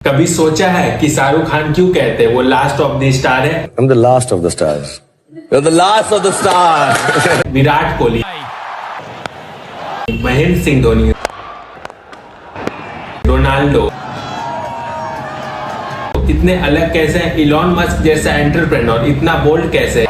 कभी सोचा है कि शाहरुख खान क्यों कहते हैं वो लास्ट ऑफ द स्टार है? I'm the last of the stars. You're the last of the stars. Virat Kohli, Mahendra Singh Dhoni, Ronaldo इतने अलग कैसे हैं? इलॉन मस्क जैसा एंटरप्रेन्योर इतना बोल्ड कैसे है?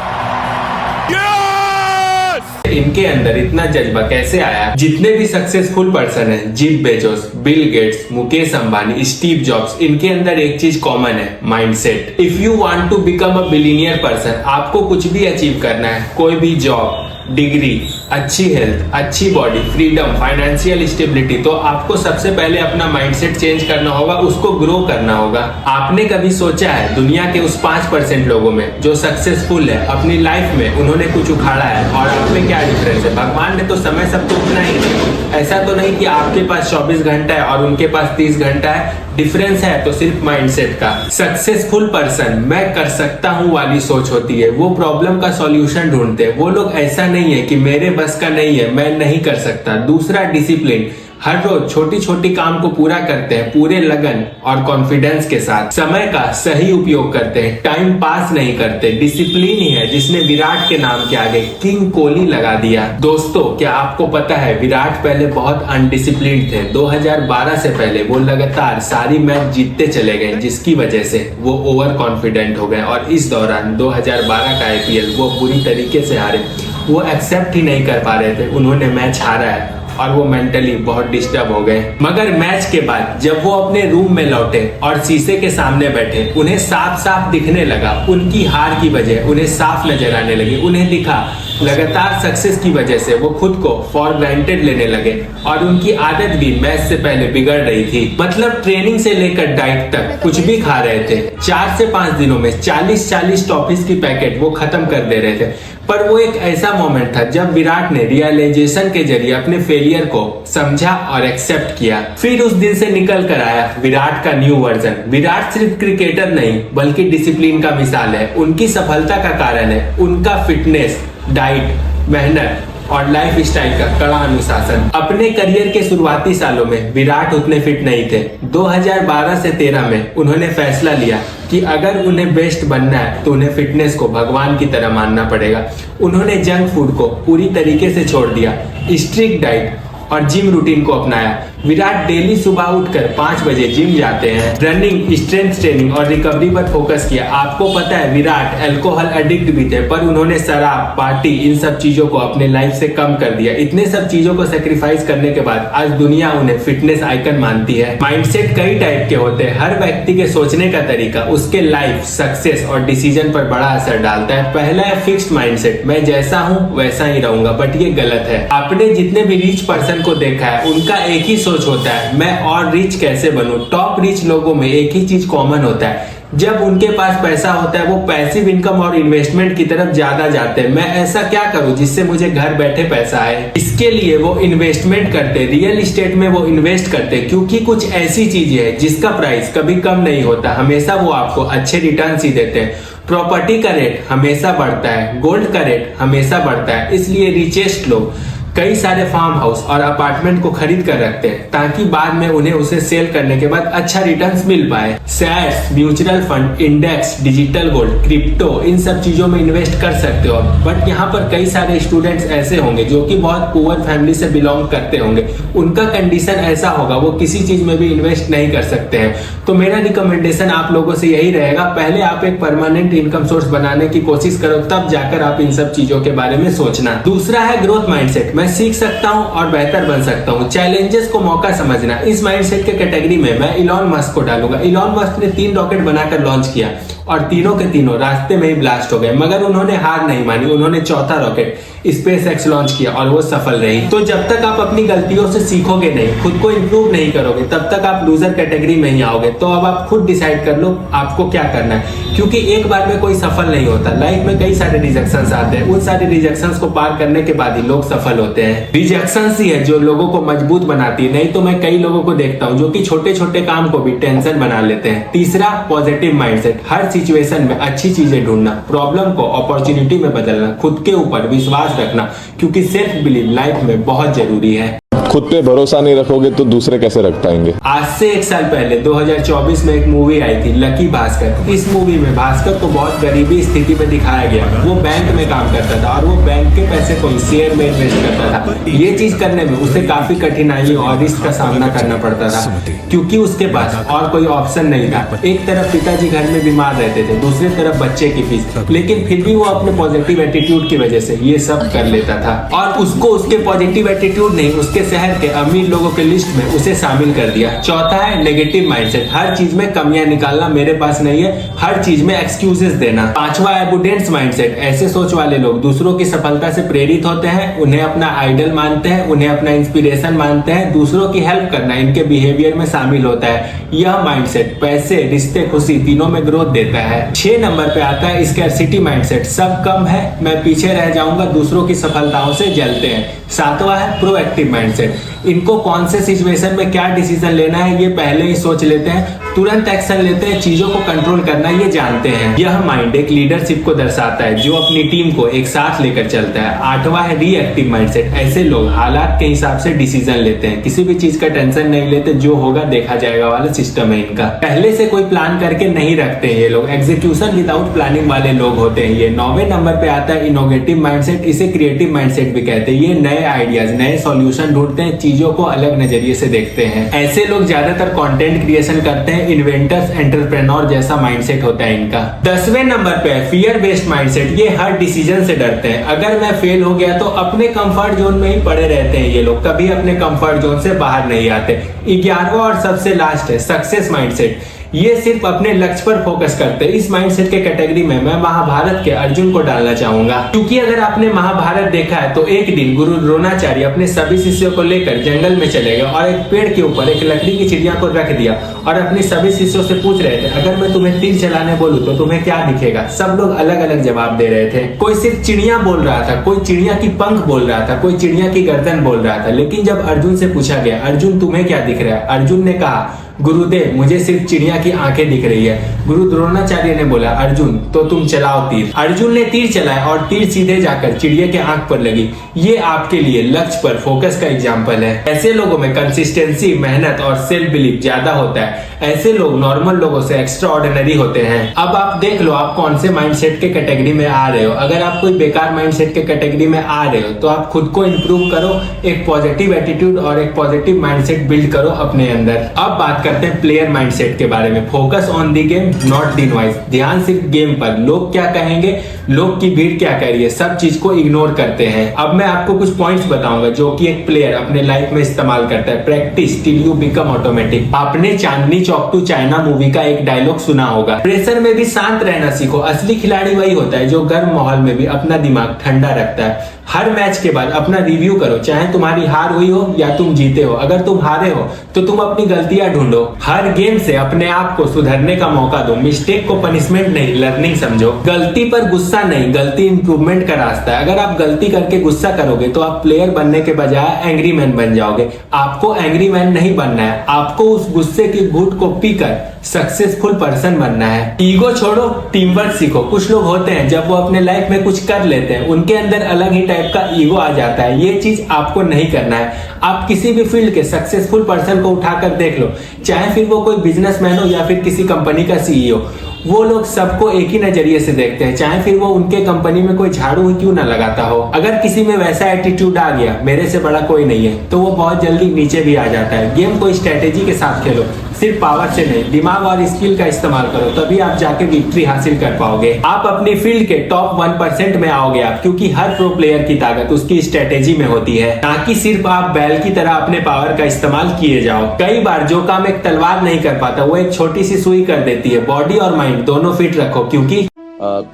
इनके अंदर इतना जज्बा कैसे आया? जितने भी सक्सेसफुल पर्सन हैं, Jeff Bezos, Bill Gates, Mukesh Ambani, Steve Jobs, इनके अंदर एक चीज कॉमन है, mindset. If you want to become a billionaire person, आपको कुछ भी अचीव करना है, कोई भी जॉब, डिग्री, अच्छी हेल्थ, अच्छी बॉडी, फ्रीडम, फाइनेंशियल स्टेबिलिटी, तो आपको सबसे पहले अपना माइंडसेट चेंज करना होगा, उसको ग्रो करना होगा। आपने कभी सोचा है दुनिया के उस 5% लोगों में जो सक्सेसफुल है, अपनी लाइफ में उन्होंने कुछ उखाड़ा है और आप में क्या डिफरेंस है? भगवान ने तो समय सबको उतना ही है। ऐसा तो नहीं कि आपके पास 24 घंटा है और उनके पास 30 घंटा है। डिफरेंस है तो सिर्फ माइंडसेट का। सक्सेसफुल पर्सन मैं कर सकता हूँ वाली सोच होती है, वो प्रॉब्लम का सॉल्यूशन ढूंढते हैं। वो लोग ऐसा नहीं है कि मेरे बस का नहीं है, मैं नहीं कर सकता। दूसरा डिसिप्लिन, हर रोज छोटी छोटी काम को पूरा करते हैं, पूरे लगन और कॉन्फिडेंस के साथ। समय का सही उपयोग करते हैं, टाइम पास नहीं करते। डिसिप्लिन ही है जिसने विराट के नाम के आगे किंग कोहली लगा दिया। दोस्तों, क्या आपको पता है विराट पहले बहुत अनडिसिप्लिन्ड थे। 2012 से पहले वो लगातार सारी मैच जीतते चले गए, जिसकी वजह से वो ओवर कॉन्फिडेंट हो गए और इस दौरान 2012 का IPL वो बुरी तरीके से हारे। वो एक्सेप्ट ही नहीं कर पा रहे थे उन्होंने मैच हारा है और वो मेंटली बहुत डिस्टर्ब हो गए। मगर मैच के बाद जब वो अपने रूम में लौटे और शीशे के सामने बैठे, उन्हें साफ साफ दिखने लगा उनकी हार की वजह उन्हें साफ नजर आने लगी। उन्हें दिखा लगातार सक्सेस की वजह से वो खुद को फॉर ग्रांटेड लेने लगे और उनकी आदत भी मैच से पहले बिगड़ रही थी। मतलब ट्रेनिंग से लेकर डाइट तक कुछ भी खा रहे थे। 4 से 5 दिनों में 40 टॉफीज की पैकेट वो खत्म कर दे रहे थे। पर वो एक ऐसा मोमेंट था जब विराट ने रियलाइजेशन के जरिए अपने फेलियर को समझा और एक्सेप्ट किया। फिर उस दिन से निकल कर आया विराट का न्यू वर्जन। विराट सिर्फ क्रिकेटर नहीं बल्कि डिसिप्लिन का मिसाल है। उनकी सफलता का कारण है उनका फिटनेस, डाइट, मेहनत और लाइफ स्टाइल का कड़ा अनुशासन। अपने करियर के शुरुआती सालों में विराट उतने फिट नहीं थे। 2012 से 13 में उन्होंने फैसला लिया कि अगर उन्हें बेस्ट बनना है तो उन्हें फिटनेस को भगवान की तरह मानना पड़ेगा। उन्होंने जंक फूड को पूरी तरीके से छोड़ दिया, स्ट्रिक्ट डाइट और जिम रूटीन को अपनाया। विराट डेली सुबह उठकर 5 बजे जिम जाते हैं। रनिंग, स्ट्रेंथ ट्रेनिंग और रिकवरी पर फोकस किया। आपको पता है विराट अल्कोहल एडिक्ट भी थे, पर उन्होंने शराब, पार्टी, इन सब चीजों को अपने लाइफ से कम कर दिया। इतने सब चीजों को सेक्रीफाइस करने के बाद आज दुनिया उन्हें फिटनेस आइकन मानती है। माइंडसेट कई टाइप के होते हैं। हर व्यक्ति के सोचने का तरीका उसके लाइफ, सक्सेस और डिसीजन पर बड़ा असर डालता है। पहला है फिक्स्ड माइंडसेट, मैं जैसा हूँ वैसा ही रहूंगा, बट ये गलत है। आपने जितने भी रिच पर्सन को देखा है उनका एक ही सोच होता है, मैं और रिच कैसे बनूं। टॉप रिच लोगों में एक ही चीज कॉमन होता है, जब उनके पास पैसा होता है वो पैसिव इनकम और इन्वेस्टमेंट की तरफ ज्यादा जाते हैं। मैं ऐसा क्या करूं जिससे मुझे घर बैठे पैसा आए। इसके लिए वो इन्वेस्टमेंट करते, रियल एस्टेट में वो इन्वेस्ट करते, क्योंकि कुछ ऐसी चीजें है जिसका प्राइस कभी कम नहीं होता, हमेशा वो आपको अच्छे रिटर्न ही देते हैं। प्रॉपर्टी का रेट हमेशा बढ़ता है, गोल्ड का रेट हमेशा बढ़ता है। इसलिए रिचेस्ट लोग कई सारे फार्म हाउस और अपार्टमेंट को खरीद कर रखते हैं ताकि बाद में उन्हें उसे सेल करने के बाद अच्छा रिटर्न्स मिल पाए। Shares, mutual fund, index, digital gold, crypto, इन सब चीजों में इन्वेस्ट कर सकते हो। बट यहाँ पर कई सारे स्टूडेंट्स ऐसे होंगे जो कि बहुत पुअर फैमिली से बिलोंग करते होंगे, उनका कंडीशन ऐसा होगा वो किसी चीज में भी इन्वेस्ट नहीं कर सकते हैं। तो मेरा रिकमेंडेशन आप लोगों से यही रहेगा, पहले आप एक परमानेंट इनकम सोर्स बनाने की कोशिश करो, तब जाकर आप इन सब चीजों के बारे में सोचना। दूसरा है ग्रोथ माइंडसेट, मैं सीख सकता हूं और बेहतर बन सकता हूं, चैलेंजेस को मौका समझना। इस माइंडसेट के कैटेगरी में मैं इलॉन मस्क को डालूंगा। इलॉन मस्क ने 3 रॉकेट बनाकर लॉन्च किया और तीनों के तीनों रास्ते में ही ब्लास्ट हो गए, मगर उन्होंने हार नहीं मानी। उन्होंने चौथा रॉकेट SpaceX लॉन्च किया और वो सफल रही। तो जब तक आप अपनी गलतियों से सीखोगे नहीं, खुद को इंप्रूव नहीं करोगे, तब तक आप लूजर कैटेगरी में ही आओगे। तो अब आप खुद डिसाइड कर लो आपको क्या करना है, क्योंकि एक बार में कोई सफल नहीं होता। लाइफ में कई सारे रिजेक्शंस आते हैं, उन सारे रिजेक्शंस को पार करने के बाद ही लोग सफल होते हैं। रिजेक्शंस ही है जो लोगों को मजबूत बनाती है। नहीं तो मैं कई लोगों को देखता हूँ जो कि छोटे छोटे काम को भी टेंशन बना लेते हैं। तीसरा, पॉजिटिव माइंडसेट, हर सिचुएशन में अच्छी चीजें ढूंढना, प्रॉब्लम को अपॉर्चुनिटी में बदलना, खुद के ऊपर विश्वास रखना, क्योंकि सेल्फ बिलीव लाइफ में बहुत जरूरी है। खुद पे भरोसा नहीं रखोगे तो दूसरे कैसे रख पाएंगे। आज से 1 साल पहले 2024 में एक मूवी आई थी लकी भास्कर। इस मूवी में भास्कर को बहुत गरीबी स्थिति में दिखाया गया। वो बैंक में काम करता था और वो बैंक के पैसे को शेयर में इन्वेस्ट करता था। ये चीज करने में उसे काफी कठिनाइयों और रिस्क का सामना करना पड़ता था, क्योंकि उसके पास और कोई ऑप्शन नहीं था। एक तरफ पिताजी घर में बीमार रहते थे, दूसरी तरफ बच्चे की फीस, लेकिन फिर भी वो अपने पॉजिटिव एटीट्यूड की वजह से ये सब कर लेता था। और उसको उसके पॉजिटिव एटीट्यूड ने उसके शहर के अमीर लोगों के लिस्ट में उसे शामिल कर दिया। चौथा है नेगेटिव माइंडसेट। हर चीज में कमियां निकालना, मेरे पास नहीं है, हर चीज में एक्सक्यूजेस देना। पांचवा है एबुडेंस माइंडसेट। ऐसे सोच वाले लोग दूसरों की सफलता से प्रेरित होते हैं, उन्हें अपना आइडल मानते हैं, उन्हें अपना इंस्पिरेशन मानते हैं। दूसरों की हेल्प करना इनके बिहेवियर में शामिल होता है। यह माइंडसेट पैसे, रिश्ते, खुशी तीनों में ग्रोथ देता है। 6 नंबर पे आता है स्कैरसिटी माइंडसेट। सब कम है, मैं पीछे रह जाऊंगा, दूसरों की सफलताओं से जलते हैं। 7वां है प्रोएक्टिव माइंडसेट। इनको कौन से सिचुएशन में क्या डिसीजन लेना है ये पहले ही सोच लेते हैं, तुरंत एक्शन लेते हैं, चीजों को कंट्रोल करना ये जानते हैं। यह माइंड एक लीडरशिप को दर्शाता है जो अपनी टीम को एक साथ लेकर चलता है। 8वां है रिएक्टिव माइंडसेट। ऐसे लोग हालात के हिसाब से डिसीजन लेते हैं, किसी भी चीज का टेंशन नहीं लेते, जो होगा देखा जाएगा वाला सिस्टम है इनका। पहले से कोई प्लान करके नहीं रखते हैं ये लोग, एग्जीक्यूशन विदाउट प्लानिंग वाले लोग होते हैं ये। 9वें नंबर पे आता है इनोवेटिव माइंडसेट। इसे क्रिएटिव माइंडसेट भी कहते हैं। ये नए आइडियाज, नए सॉल्यूशन ढूंढते हैं, चीजों को अलग नजरिए से देखते हैं। ऐसे लोग ज्यादातर कंटेंट क्रिएशन करते हैं। इन्वेंटर्स, एंटरप्रेन्योर जैसा माइंडसेट होता है इनका। 10वें नंबर पे है फियर बेस्ड माइंडसेट। ये हर डिसीजन से डरते हैं। अगर मैं फेल हो गया तो अपने कंफर्ट जोन में ही पड़े रहते हैं ये लोग, कभी अपने कंफर्ट जोन से बाहर नहीं आते। 11वां और सबसे लास्ट है सक्सेस माइंडसेट। ये सिर्फ अपने लक्ष्य पर फोकस करते हैं। इस माइंडसेट के कैटेगरी में मैं महाभारत के अर्जुन को डालना चाहूंगा, क्योंकि अगर आपने महाभारत देखा है तो एक दिन गुरु द्रोणाचार्य अपने सभी शिष्यों को लेकर जंगल में चले गए और एक पेड़ के ऊपर एक लकड़ी की चिड़िया को रख दिया और अपने सभी शिष्यों से पूछ रहे थे, अगर मैं तुम्हें तीर चलाने बोलूं तो तुम्हें क्या दिखेगा? सब लोग अलग अलग जवाब दे रहे थे। कोई सिर्फ चिड़िया बोल रहा था, कोई चिड़िया की पंख बोल रहा था, कोई चिड़िया की गर्दन बोल रहा था। लेकिन जब अर्जुन से पूछा गया, अर्जुन तुम्हें क्या दिख रहा है? अर्जुन ने कहा, गुरुदेव मुझे सिर्फ चिड़िया की आंखें दिख रही है। गुरु द्रोणाचार्य ने बोला, अर्जुन तो तुम चलाओ तीर। अर्जुन ने तीर चलाया और तीर सीधे जाकर चिड़िया के आंख पर लगी। ये आपके लिए लक्ष्य पर फोकस का एग्जाम्पल है। ऐसे लोगों में कंसिस्टेंसी, मेहनत और सेल्फ बिलीफ ज्यादा होता है। ऐसे लोग नॉर्मल लोगों से एक्स्ट्रा ऑर्डिनरी होते हैं। अब आप देख लो आप कौन से माइंडसेट के कैटेगरी में आ रहे हो। अगर आप कोई बेकार माइंडसेट के कैटेगरी में आ रहे हो तो आप खुद को इंप्रूव करो, एक पॉजिटिव एटीट्यूड और एक पॉजिटिव माइंडसेट बिल्ड करो अपने अंदर। अब बात करते हैं प्लेयर माइंडसेट के बारे में। Focus on the game, not the noise. ध्यान सिर्फ गेम पर, लोग क्या कहेंगे, लोग की भीड़ क्या कह रही है, सब चीज को इग्नोर करते हैं। अब मैं आपको कुछ पॉइंट्स बताऊंगा जो कि एक प्लेयर अपने लाइफ में इस्तेमाल करता है। Practice till you become automatic. आपने Chandni Chowk to China movie का एक डायलॉग सुना होगा, प्रेशर में भी शांत रहना सीखो। असली खिलाड़ी वही होता है जो गर्म माहौल में भी अपना दिमाग ठंडा रखता है। हर मैच के बाद अपना रिव्यू करो, चाहे तुम्हारी हार हुई हो या तुम जीते हो। अगर तुम हारे हो तो तुम अपनी गलतियां ढूंढो। हर गेम से अपने आप को सुधरने का मौका दो। मिस्टेक को पनिशमेंट नहीं, लर्निंग समझो। गलती पर गुस्सा नहीं, गलती इंप्रूवमेंट का रास्ता है। अगर आप गलती करके गुस्सा करोगे तो आप प्लेयर बनने के बजाय एंग्री मैन बन जाओगे। आपको एंग्री मैन नहीं बनना है, आपको उस गुस्से की घूंट को पीकर सक्सेसफुल पर्सन बनना है। ईगो छोड़ो, टीम वर्क सीखो। कुछ लोग होते हैं जब वो अपने लाइफ में कुछ कर लेते हैं उनके अंदर अलग ही टाइप का ईगो आ जाता है। ये चीज आपको नहीं करना है। आप किसी भी फील्ड के सक्सेसफुल पर्सन को उठाकर देख लो, चाहे फिर वो कोई बिजनेसमैन हो या फिर किसी कंपनी का सीईओ, वो लोग सबको एक ही नजरिए से देखते हैं, चाहे फिर वो उनके कंपनी में कोई झाड़ू ही क्यों ना लगाता हो। अगर किसी में वैसा एटीट्यूड आ गया, मेरे से बड़ा कोई नहीं है, तो वो बहुत जल्दी नीचे भी आ जाता है। गेम को स्ट्रेटेजी के साथ खेलो, सिर्फ पावर से नहीं, दिमाग और स्किल का इस्तेमाल करो, तभी आप जाके विक्ट्री हासिल कर पाओगे। आप अपनी फील्ड के टॉप 1% में आओगे आप, क्योंकि हर प्रो प्लेयर की ताकत उसकी स्ट्रेटेजी में होती है, ना कि सिर्फ आप बैल की तरह अपने पावर का इस्तेमाल किए जाओ। कई बार जो काम एक तलवार नहीं कर पाता वो एक छोटी सी सुई कर देती है। बॉडी और माइंड दोनों फिट रखो, क्योंकि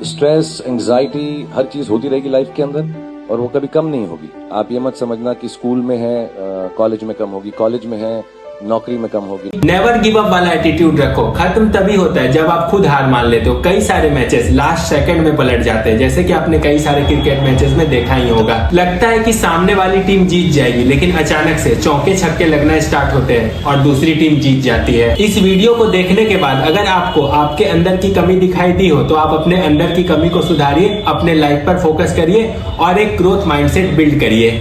स्ट्रेस, एंजाइटी हर चीज होती रहेगी लाइफ के अंदर और वो कभी कम नहीं होगी। आप ये मत समझना कि स्कूल में है कॉलेज में कम होगी, कॉलेज में है नौकरी में कम होगी। नेवर गिव अप वाला एटीट्यूड रखो। खत्म तभी होता है जब आप खुद हार मान लेते हो। कई सारे मैचेस लास्ट सेकंड में पलट जाते हैं, जैसे कि आपने कई सारे क्रिकेट मैचेस में देखा ही होगा। लगता है कि सामने वाली टीम जीत जाएगी, लेकिन अचानक से चौके छक्के लगना स्टार्ट होते हैं और दूसरी टीम जीत जाती है। इस वीडियो को देखने के बाद अगर आपको आपके अंदर की कमी दिखाई दी हो तो आप अपने अंदर की कमी को सुधारिए, अपने लाइफ पर फोकस करिए और एक ग्रोथ माइंडसेट बिल्ड करिए।